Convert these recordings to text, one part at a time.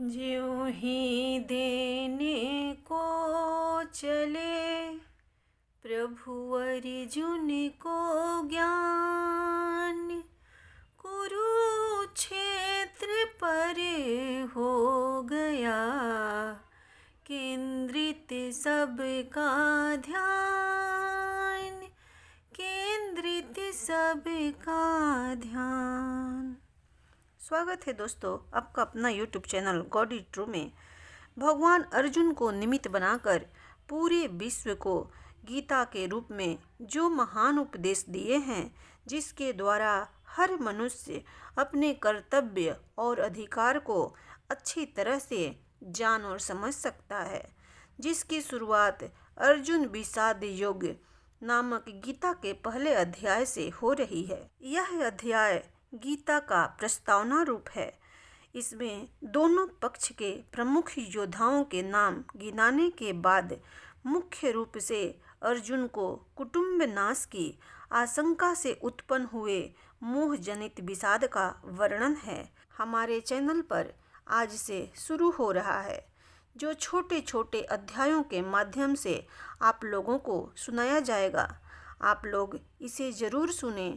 ज्यों ही देने को चले प्रभु अर्जुन को ज्ञान, कुरुक्षेत्र पर हो गया केंद्रित सबका ध्यान, केंद्रित सबका ध्यान। स्वागत है दोस्तों आपका अपना YouTube channel God is true में। भगवान अर्जुन को निमित्त बनाकर पूरे विश्व को गीता के रूप में जो महान उपदेश दिए हैं, जिसके द्वारा हर मनुष्य अपने कर्तव्य और अधिकार को अच्छी तरह से जान और समझ सकता है, जिसकी शुरुआत अर्जुन विषाद योग नामक गीता के पहले अध्याय से हो रही है। यह अध्याय गीता का प्रस्तावना रूप है। इसमें दोनों पक्ष के प्रमुख योद्धाओं के नाम गिनाने के बाद मुख्य रूप से अर्जुन को कुटुंब नाश की आशंका से उत्पन्न हुए मोह जनित विषाद का वर्णन है। हमारे चैनल पर आज से शुरू हो रहा है, जो छोटे छोटे अध्यायों के माध्यम से आप लोगों को सुनाया जाएगा। आप लोग इसे ज़रूर सुने,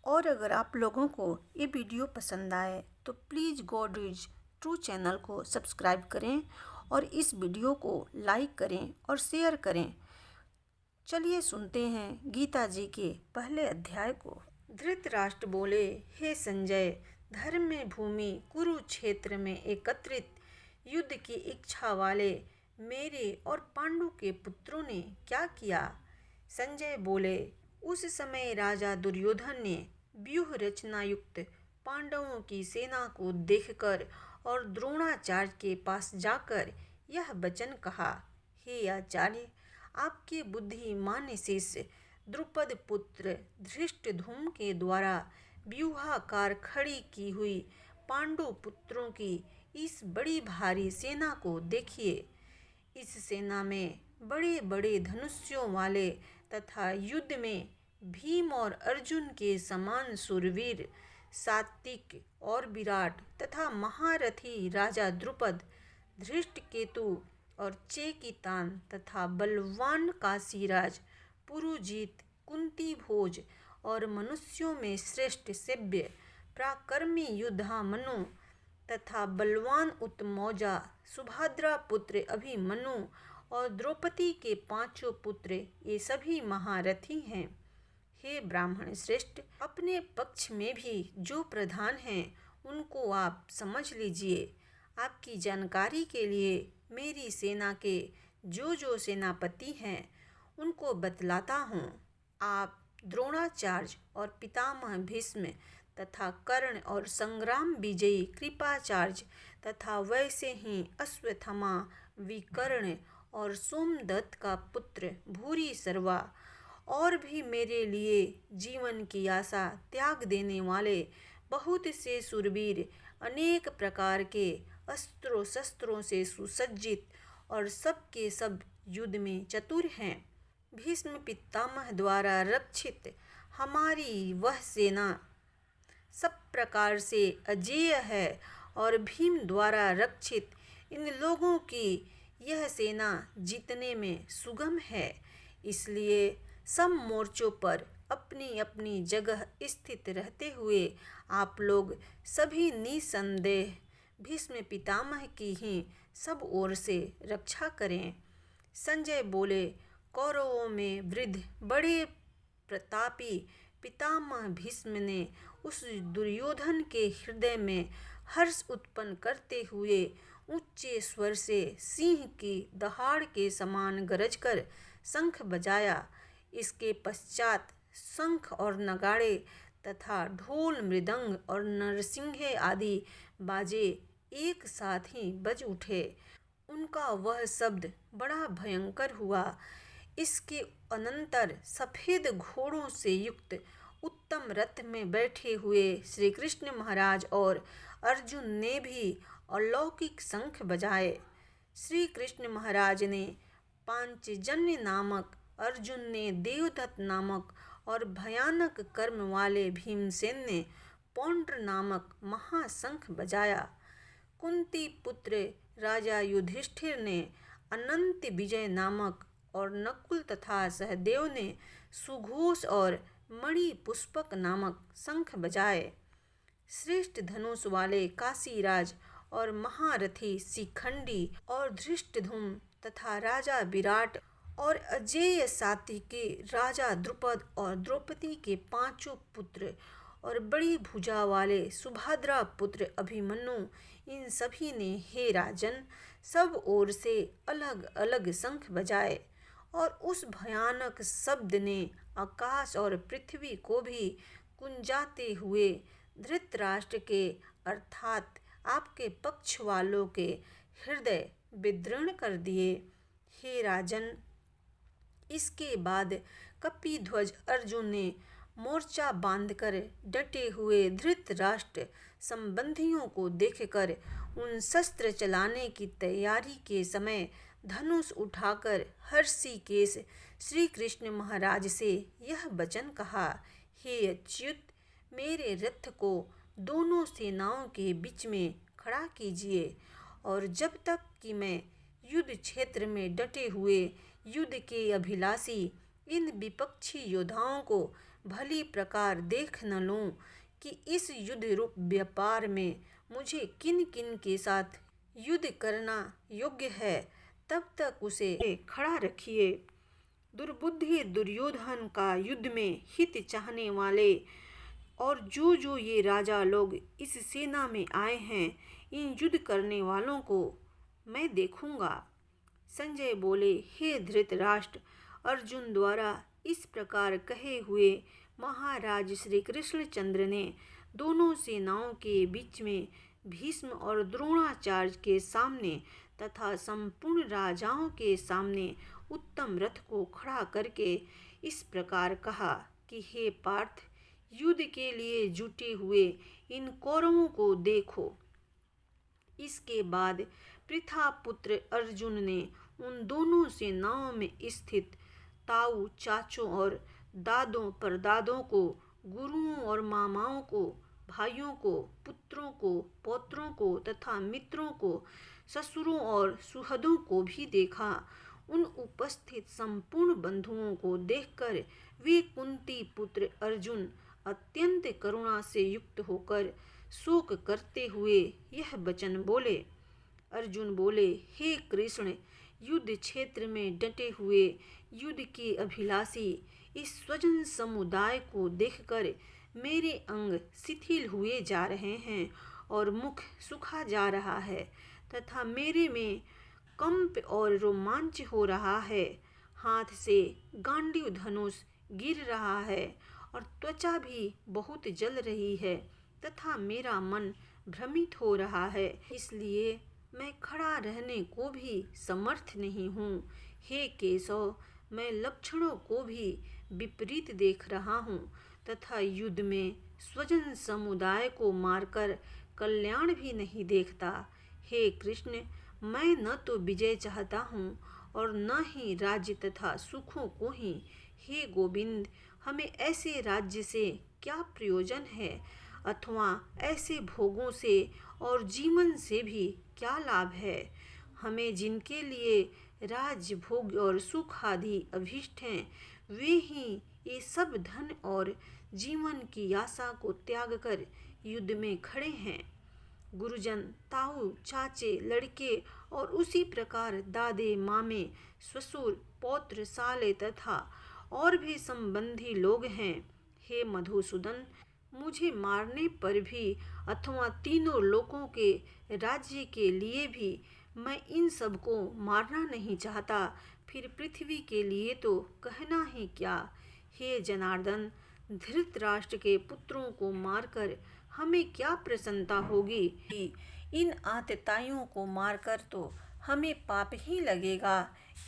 और अगर आप लोगों को ये वीडियो पसंद आए तो please God is true channel को सब्सक्राइब करें और इस वीडियो को लाइक करें और शेयर करें। चलिए सुनते हैं गीता जी के पहले अध्याय को। धृतराष्ट्र बोले, हे संजय, धर्म में भूमि कुरुक्षेत्र में एकत्रित युद्ध की इच्छा वाले मेरे और पांडु के पुत्रों ने क्या किया? संजय बोले, उस समय राजा दुर्योधन ने व्यूह रचना युक्त पांडवों की सेना को देखकर और द्रोणाचार्य के पास जाकर यह वचन कहा, हे आचार्य, आपके बुद्धिमान शिष्य द्रुपद पुत्र धृष्टद्युम्न के द्वारा व्यूहाकार खड़ी की हुई पांडु पुत्रों की इस बड़ी भारी सेना को देखिए। इस सेना में बड़े बड़े धनुष्यों वाले तथा युद्ध में भीम और अर्जुन के समान शूरवीर, सात्विक और विराट तथा महारथी राजा द्रुपद, धृष्टकेतु और चेकितान तथा बलवान काशीराज पुरुजीत, कुंती भोज और मनुष्यों में श्रेष्ठ सेव्य पराक्रमी योद्धा मनु तथा बलवान उत्तमौजा सुभद्रा पुत्र अभिमन्यु और द्रौपदी के 5 पुत्र, ये सभी महारथी हैं। हे ब्राह्मण श्रेष्ठ, अपने पक्ष में भी जो प्रधान हैं उनको आप समझ लीजिए। आपकी जानकारी के लिए मेरी सेना के जो सेनापति हैं उनको बतलाता हूँ। आप द्रोणाचार्य और पितामह भीष्म तथा कर्ण और संग्राम विजयी कृपाचार्य तथा वैसे ही अश्वत्थामा, विकर्ण और सोमदत्त का पुत्र भूरी सर्वा और भी मेरे लिए जीवन की आशा त्याग देने वाले बहुत से शूरवीर, अनेक प्रकार के अस्त्रों शस्त्रों से सुसज्जित और सब के सब युद्ध में चतुर हैं। भीष्म पितामह द्वारा रक्षित हमारी वह सेना सब प्रकार से अजेय है और भीम द्वारा रक्षित इन लोगों की यह सेना जीतने में सुगम है। इसलिए सब मोर्चों पर अपनी अपनी जगह स्थित रहते हुए आप लोग सभी निसंदेह भीष्म पितामह की ही सब ओर से रक्षा करें। संजय बोले, कौरवों में वृद्ध बड़े प्रतापी पितामह भीष्म ने उस दुर्योधन के हृदय में हर्ष उत्पन्न करते हुए ऊंचे स्वर से सिंह की दहाड़ के समान गरजकर शंख बजाया। इसके पश्चात शंख और नगाड़े तथा ढोल, मृदंग और नरसिंहे आदि बाजे एक साथ ही बज उठे। उनका वह शब्द बड़ा भयंकर हुआ। इसके अनंतर सफ़ेद घोड़ों से युक्त उत्तम रथ में बैठे हुए श्री कृष्ण महाराज और अर्जुन ने भी अलौकिक शंख बजाए। श्री कृष्ण महाराज ने पांचजन्य नामक, अर्जुन ने देवदत्त नामक और भयानक कर्म वाले भीमसेन ने पौंड्र नामक महाशंख बजाया। कुंती पुत्र राजा युधिष्ठिर ने अनंत विजय नामक और नकुल तथा सहदेव ने सुघोष और मणि पुष्पक नामक शंख बजाए। श्रेष्ठ धनुष वाले काशीराज और महारथी शिखंडी और धृष्टद्युम्न तथा राजा विराट और अजेय सात्विकी राजा द्रुपद और द्रौपदी के 5 पुत्र और बड़ी भुजा वाले सुभद्रा पुत्र अभिमन्यु, इन सभी ने हे राजन सब ओर से अलग अलग शंख बजाए और उस भयानक शब्द ने आकाश और पृथ्वी को भी कुंजाते हुए धृतराष्ट्र के अर्थात आपके पक्ष वालों के हृदय विदीर्ण कर दिए। हे राजन, इसके बाद कपिध्वज अर्जुन ने मोर्चा बांधकर डटे हुए धृतराष्ट्र संबंधियों को देखकर उन शस्त्र चलाने की तैयारी के समय धनुष उठाकर हर्षिकेश श्री कृष्ण महाराज से यह वचन कहा, हे अच्युत, मेरे रथ को दोनों सेनाओं के बीच में खड़ा कीजिए और जब तक कि मैं युद्ध क्षेत्र में डटे हुए युद्ध के अभिलाषी इन विपक्षी योद्धाओं को भली प्रकार देख न लूं कि इस युद्ध रूप व्यापार में मुझे किन किन के साथ युद्ध करना योग्य है, तब तक उसे खड़ा रखिए। दुर्बुद्धि दुर्योधन का युद्ध में हित चाहने वाले और जो ये राजा लोग इस सेना में आए हैं, इन युद्ध करने वालों को मैं देखूंगा। संजय बोले, हे धृतराष्ट्र, अर्जुन द्वारा इस प्रकार कहे हुए महाराज श्री कृष्णचंद्र ने दोनों सेनाओं के बीच में भीष्म और द्रोणाचार्य के सामने तथा संपूर्ण राजाओं के सामने उत्तम रथ को खड़ा करके इस प्रकार कहा कि हे पार्थ, युद्ध के लिए जुटे हुए इन कौरवों को देखो। इसके बाद पृथा पुत्र अर्जुन ने उन दोनों सेनाओं में स्थित ताऊ, चाचों और दादों परदादों को, गुरुओं और मामाओं को, भाइयों को, पुत्रों को, पौत्रों को तथा मित्रों को, ससुरों और सुहदों को भी देखा। उन उपस्थित संपूर्ण बंधुओं को देखकर वे कुंती पुत्र अर्जुन अत्यंत करुणा से युक्त होकर शोक करते हुए यह वचन बोले। अर्जुन बोले, हे कृष्ण, युद्ध क्षेत्र में डटे हुए युद्ध के अभिलाषी इस स्वजन समुदाय को देखकर मेरे अंग शिथिल हुए जा रहे हैं और मुख सूखा जा रहा है तथा मेरे में कंप और रोमांच हो रहा है। हाथ से गांडीव धनुष गिर रहा है और त्वचा भी बहुत जल रही है तथा मेरा मन भ्रमित हो रहा है, इसलिए मैं खड़ा रहने को भी समर्थ नहीं हूँ। हे केशव, मैं लक्षणों को भी विपरीत देख रहा हूँ तथा युद्ध में स्वजन समुदाय को मारकर कल्याण भी नहीं देखता। हे कृष्ण, मैं न तो विजय चाहता हूँ और न ही राज्य तथा सुखों को ही। हे गोविंद, हमें ऐसे राज्य से क्या प्रयोजन है अथवा ऐसे भोगों से और जीवन से भी क्या लाभ है। हमें जिनके लिए राज्य, भोग और सुख आदि अभीष्ट हैं, वे ही ये सब धन और जीवन की आशा को त्याग कर युद्ध में खड़े हैं। गुरुजन, ताऊ, चाचे, लड़के और उसी प्रकार दादे, मामे, ससुर, पौत्र, साले तथा और भी संबंधी लोग हैं। हे मधुसूदन, मुझे मारने पर भी अथवा तीनों लोकों के राज्य के लिए भी मैं इन सबको मारना नहीं चाहता, फिर पृथ्वी के लिए तो कहना ही क्या। हे जनार्दन, धृतराष्ट्र के पुत्रों को मारकर हमें क्या प्रसन्नता होगी। इन आतताइयों को मारकर तो हमें पाप ही लगेगा।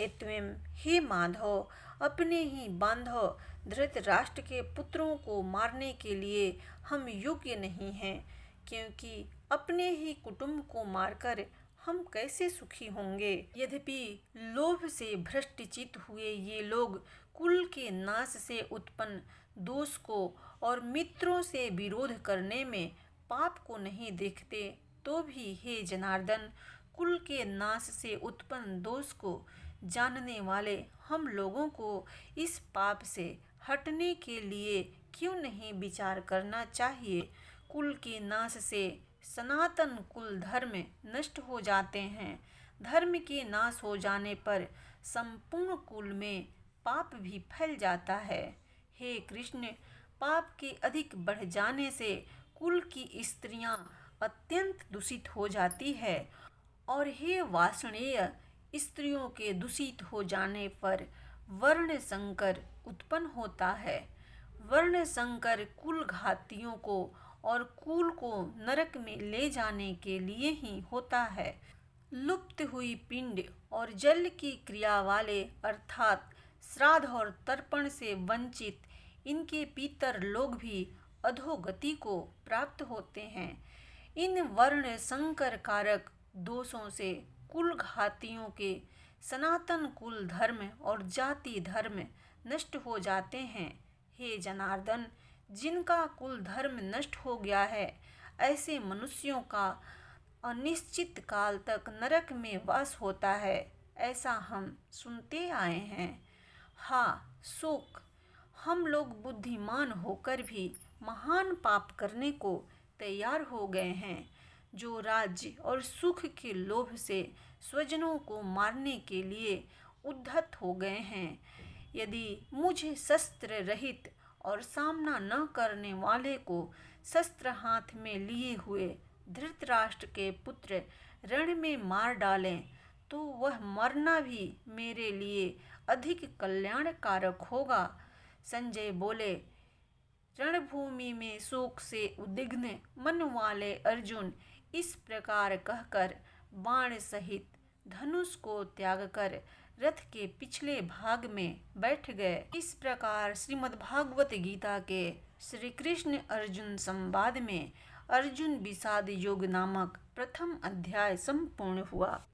एवं हे माधव, अपने ही बांधव धृतराष्ट्र के पुत्रों को मारने के लिए हम योग्य नहीं हैं, क्योंकि अपने ही कुटुंब को मारकर हम कैसे सुखी होंगे। यद्यपि लोभ से भ्रष्टचित्त हुए ये लोग कुल के नाश से उत्पन्न दोष को और मित्रों से विरोध करने में पाप को नहीं देखते, तो भी हे जनार्दन, कुल के नाश से उत्पन्न दोष को जानने वाले हम लोगों को इस पाप से हटने के लिए क्यों नहीं विचार करना चाहिए। कुल के नाश से सनातन कुल धर्म नष्ट हो जाते हैं। धर्म के नाश हो जाने पर संपूर्ण कुल में पाप भी फैल जाता है। हे कृष्ण, पाप के अधिक बढ़ जाने से कुल की स्त्रियां अत्यंत दूषित हो जाती है और हे वार्ष्णेय, स्त्रियों के दूषित हो जाने पर वर्ण संकर उत्पन्न होता है। वर्ण संकर कुल घातियों को और कुल को नरक में ले जाने के लिए ही होता है। लुप्त हुई पिंड और जल की क्रिया वाले अर्थात श्राद्ध और तर्पण से वंचित इनके पितर लोग भी अधोगति को प्राप्त होते हैं। इन वर्ण संकर कारक दोषों से कुल घातियों के सनातन कुल धर्म और जाति धर्म नष्ट हो जाते हैं। हे जनार्दन, जिनका कुल धर्म नष्ट हो गया है, ऐसे मनुष्यों का अनिश्चित काल तक नरक में वास होता है, ऐसा हम सुनते आए हैं। हाँ शोक, हम लोग बुद्धिमान होकर भी महान पाप करने को तैयार हो गए हैं, जो राज्य और सुख के लोभ से स्वजनों को मारने के लिए उद्धत हो गए हैं। यदि मुझे शस्त्र रहित और सामना न करने वाले को शस्त्र हाथ में लिए हुए धृतराष्ट्र के पुत्र रण में मार डालें, तो वह मरना भी मेरे लिए अधिक कल्याणकारक होगा। संजय बोले, रणभूमि में शोक से उद्विग्न मन वाले अर्जुन इस प्रकार कहकर बाण सहित धनुष को त्याग कर रथ के पिछले भाग में बैठ गए। इस प्रकार श्रीमद्भागवत गीता के श्री कृष्ण अर्जुन संवाद में अर्जुन विषाद योग नामक प्रथम अध्याय संपूर्ण हुआ।